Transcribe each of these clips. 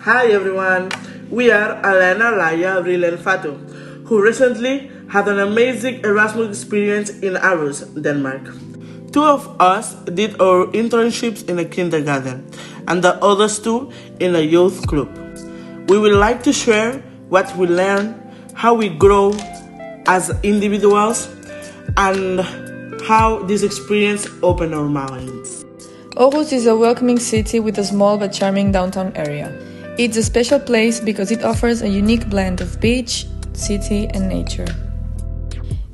Hi everyone, we are Helena, Laia, Avril and Fatu, who recently had an amazing Erasmus experience in Aarhus, Denmark. Two of us did our internships in a kindergarten and the others two in a youth club. We would like to share what we learned, how we grow as individuals, and how this experience opened our minds. Aarhus is a welcoming city with a small but charming downtown area. It's a special place because it offers a unique blend of beach, city and nature.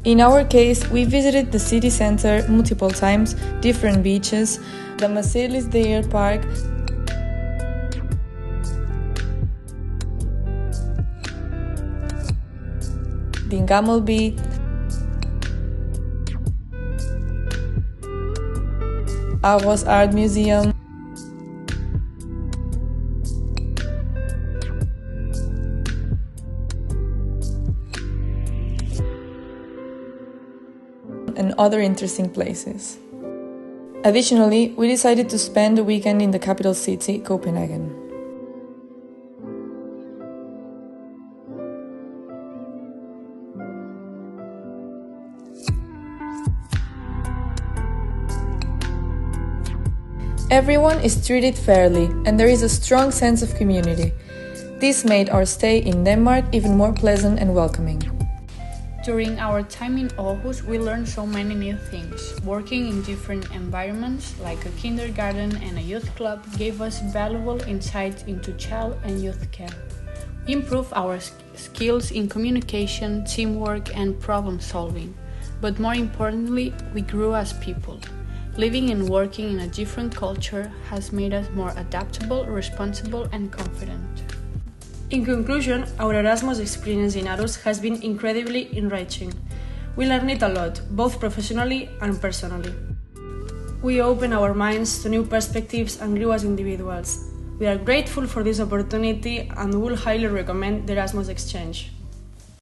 In our case, we visited the city center multiple times, different beaches, the Marseilles Deer Park, the Gammelby, Aarhus Art Museum, and other interesting places. Additionally, we decided to spend the weekend in the capital city, Copenhagen. Everyone is treated fairly, and there is a strong sense of community. This made our stay in Denmark even more pleasant and welcoming. During our time in Aarhus, we learned so many new things. Working in different environments, like a kindergarten and a youth club, gave us valuable insights into child and youth care. We improved our skills in communication, teamwork, and problem solving. But more importantly, we grew as people. Living and working in a different culture has made us more adaptable, responsible, and confident. In conclusion, our Erasmus experience in Aarhus has been incredibly enriching. We learned it a lot, both professionally and personally. We opened our minds to new perspectives and grew as individuals. We are grateful for this opportunity and will highly recommend the Erasmus exchange.